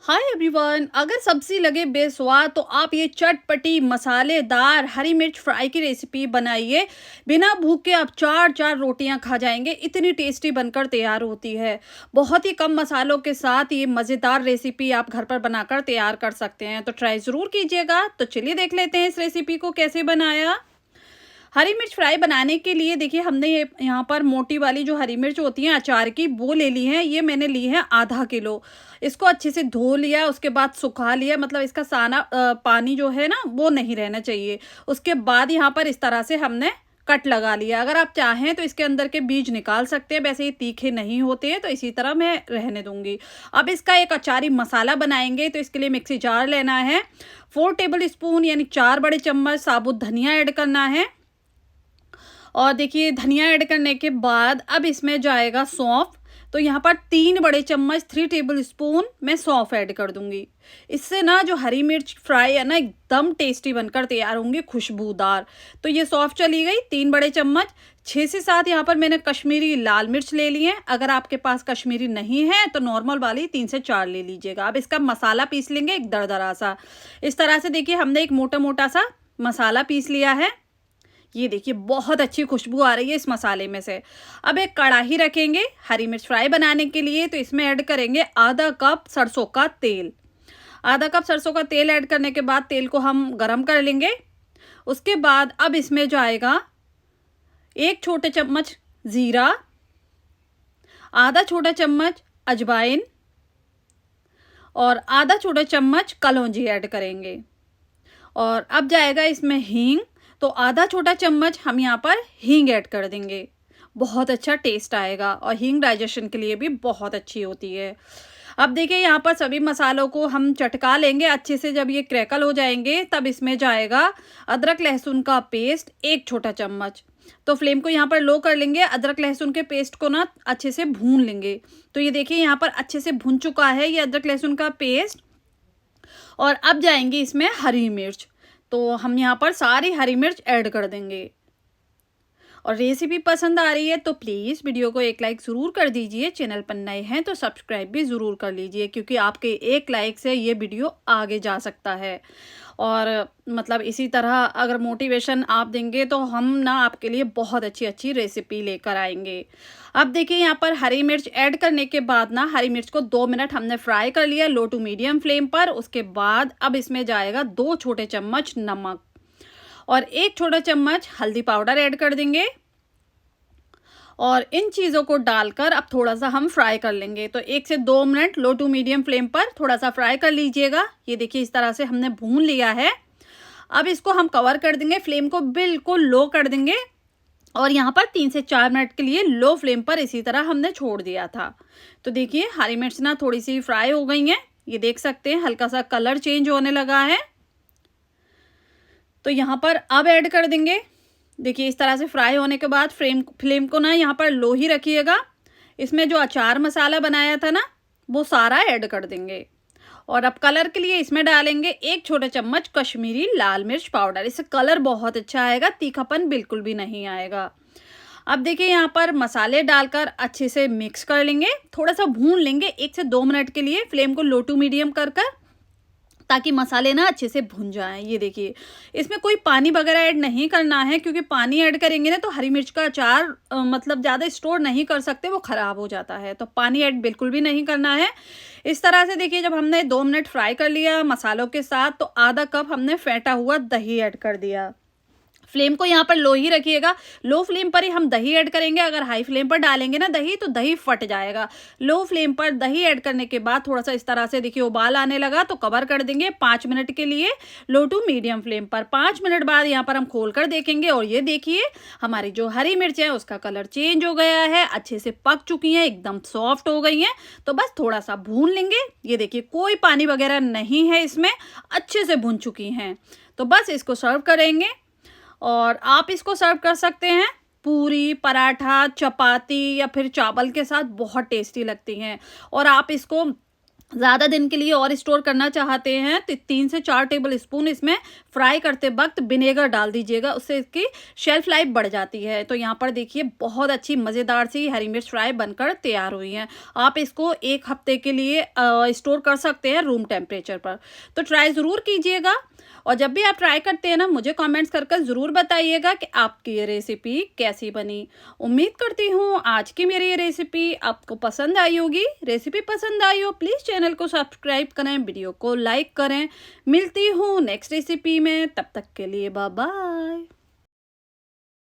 Hi everyone, अगर सब्जी लगे बेस्वाद तो आप ये चटपटी मसालेदार हरी मिर्च फ्राई की रेसिपी बनाइए। बिना भूख के आप चार चार रोटियां खा जाएंगे, इतनी टेस्टी बनकर तैयार होती है। बहुत ही कम मसालों के साथ ये मज़ेदार रेसिपी आप घर पर बनाकर तैयार कर सकते हैं, तो ट्राई ज़रूर कीजिएगा। तो चलिए देख लेते हैं इस रेसिपी को कैसे बनाया। हरी मिर्च फ्राई बनाने के लिए देखिए, हमने ये यहाँ पर मोटी वाली जो हरी मिर्च होती है अचार की, वो ले ली है। ये मैंने ली है आधा किलो। इसको अच्छे से धो लिया, उसके बाद सुखा लिया, मतलब इसका साना पानी जो है ना वो नहीं रहना चाहिए। उसके बाद यहाँ पर इस तरह से हमने कट लगा लिया। अगर आप चाहें तो इसके अंदर के बीज निकाल सकते हैं, वैसे ये तीखे नहीं होते हैं, तो इसी तरह मैं रहने दूंगी। अब इसका एक अचारी मसाला बनाएंगे, तो इसके लिए मिक्सी जार लेना है। 4 टेबल स्पून यानी 4 बड़े चम्मच साबुत धनिया ऐड करना है। और देखिए, धनिया ऐड करने के बाद अब इसमें जाएगा सौंफ। तो यहाँ पर 3 बड़े चम्मच 3 टेबल स्पून मैं सौंफ ऐड कर दूंगी। इससे ना जो हरी मिर्च फ्राई है ना, एकदम टेस्टी बनकर तैयार होंगी, खुशबूदार। तो ये सौंफ चली गई 3 बड़े चम्मच। 6 से 7 यहाँ पर मैंने कश्मीरी लाल मिर्च ले ली है। अगर आपके पास कश्मीरी नहीं है तो नॉर्मल वाली 3 से 4 ले लीजिएगा। अब इसका मसाला पीस लेंगे एक दरदरा सा। इस तरह से देखिए, हमने एक मोटा मोटा सा मसाला पीस लिया है। ये देखिए, बहुत अच्छी खुशबू आ रही है इस मसाले में से। अब एक कढ़ाई रखेंगे हरी मिर्च फ्राई बनाने के लिए, तो इसमें ऐड करेंगे आधा कप सरसों का तेल। आधा कप सरसों का तेल ऐड करने के बाद तेल को हम गरम कर लेंगे। उसके बाद अब इसमें जाएगा 1 छोटे चम्मच जीरा, आधा छोटा चम्मच अजवाइन और आधा छोटा चम्मच कलौंजी ऐड करेंगे। और अब जाएगा इसमें हींग। तो आधा छोटा चम्मच हम यहाँ पर हींग ऐड कर देंगे। बहुत अच्छा टेस्ट आएगा और हींग डाइजेशन के लिए भी बहुत अच्छी होती है। अब देखिए, यहाँ पर सभी मसालों को हम चटका लेंगे अच्छे से। जब ये क्रैकल हो जाएंगे तब इसमें जाएगा अदरक लहसुन का पेस्ट 1 छोटा चम्मच। तो फ्लेम को यहाँ पर लो कर लेंगे। अदरक लहसुन के पेस्ट को ना अच्छे से भून लेंगे। तो ये देखिए, यहाँ पर अच्छे से भुन चुका है ये अदरक लहसुन का पेस्ट। और अब जाएंगे इसमें हरी मिर्च। तो हम यहाँ पर सारी हरी मिर्च ऐड कर देंगे। और रेसिपी पसंद आ रही है तो प्लीज़ वीडियो को एक लाइक ज़रूर कर दीजिए। चैनल पर नए हैं तो सब्सक्राइब भी ज़रूर कर लीजिए, क्योंकि आपके एक लाइक से ये वीडियो आगे जा सकता है। और मतलब इसी तरह अगर मोटिवेशन आप देंगे तो हम ना आपके लिए बहुत अच्छी अच्छी रेसिपी लेकर आएंगे। अब देखिए, यहाँ पर हरी मिर्च ऐड करने के बाद ना हरी मिर्च को 2 मिनट हमने फ्राई कर लिया लो टू मीडियम फ्लेम पर। उसके बाद अब इसमें जाएगा 2 छोटे चम्मच नमक और 1 छोटा चम्मच हल्दी पाउडर ऐड कर देंगे। और इन चीज़ों को डालकर अब थोड़ा सा हम फ्राई कर लेंगे। तो 1 से 2 minute low to medium flame पर थोड़ा सा फ्राई कर लीजिएगा। ये देखिए, इस तरह से हमने भून लिया है। अब इसको हम कवर कर देंगे, फ्लेम को बिल्कुल लो कर देंगे। और यहाँ पर 3 से 4 मिनट के लिए लो फ्लेम पर इसी तरह हमने छोड़ दिया था। तो देखिए, हरी मिर्च ना थोड़ी सी फ्राई हो गई हैं। ये देख सकते हैं, हल्का सा कलर चेंज होने लगा है। तो यहाँ पर अब ऐड कर देंगे। देखिए, इस तरह से फ्राई होने के बाद फ्लेम को ना यहाँ पर लो ही रखिएगा। इसमें जो अचार मसाला बनाया था ना, वो सारा ऐड कर देंगे। और अब कलर के लिए इसमें डालेंगे 1 छोटा चम्मच कश्मीरी लाल मिर्च पाउडर। इससे कलर बहुत अच्छा आएगा, तीखापन बिल्कुल भी नहीं आएगा। अब देखिए, यहाँ पर मसाले डालकर अच्छे से मिक्स कर लेंगे। थोड़ा सा भून लेंगे 1 से 2 मिनट के लिए, फ्लेम को लो टू मीडियम कर ताकि मसाले ना अच्छे से भुन जाएं। ये देखिए, इसमें कोई पानी वगैरह ऐड नहीं करना है, क्योंकि पानी ऐड करेंगे ना तो हरी मिर्च का अचार मतलब ज़्यादा स्टोर नहीं कर सकते, वो ख़राब हो जाता है। तो पानी ऐड बिल्कुल भी नहीं करना है। इस तरह से देखिए, जब हमने 2 मिनट फ्राई कर लिया मसालों के साथ, तो आधा कप हमने फेंटा हुआ दही ऐड कर दिया। फ्लेम को यहाँ पर लो ही रखिएगा। लो फ्लेम पर ही हम दही ऐड करेंगे। अगर हाई फ्लेम पर डालेंगे ना दही, तो दही फट जाएगा। लो फ्लेम पर दही ऐड करने के बाद थोड़ा सा इस तरह से देखिए उबाल आने लगा, तो कवर कर देंगे 5 मिनट के लिए लो टू मीडियम फ्लेम पर। 5 मिनट बाद यहाँ पर हम खोल कर देखेंगे और ये देखिए, हमारी जो हरी मिर्च है उसका कलर चेंज हो गया है, अच्छे से पक चुकी हैं, एकदम सॉफ्ट हो गई हैं। तो बस थोड़ा सा भून लेंगे। ये देखिए, कोई पानी वगैरह नहीं है इसमें, अच्छे से भुन चुकी हैं। तो बस इसको सर्व करेंगे। और आप इसको सर्व कर सकते हैं पूरी, पराठा, चपाती या फिर चावल के साथ, बहुत टेस्टी लगती हैं। और आप इसको ज़्यादा दिन के लिए और स्टोर करना चाहते हैं तो 3 से 4 टेबल स्पून इसमें फ्राई करते वक्त विनेगर डाल दीजिएगा, उससे इसकी शेल्फ लाइफ बढ़ जाती है। तो यहाँ पर देखिए बहुत अच्छी मज़ेदार सी हरी मिर्च फ्राई बनकर तैयार हुई हैं। आप इसको 1 हफ्ते के लिए स्टोर कर सकते हैं रूम टेम्परेचर पर। तो ट्राई ज़रूर कीजिएगा, और जब भी आप ट्राई करते हैं ना, मुझे कमेंट्स कर कर ज़रूर बताइएगा कि आपकी ये रेसिपी कैसी बनी। उम्मीद करती हूँ आज की मेरी ये रेसिपी आपको पसंद आई होगी। रेसिपी पसंद आई हो प्लीज़ चैनल को सब्सक्राइब करें, वीडियो को लाइक करें। मिलती हूँ नेक्स्ट रेसिपी में, तब तक के लिए बाय बाय।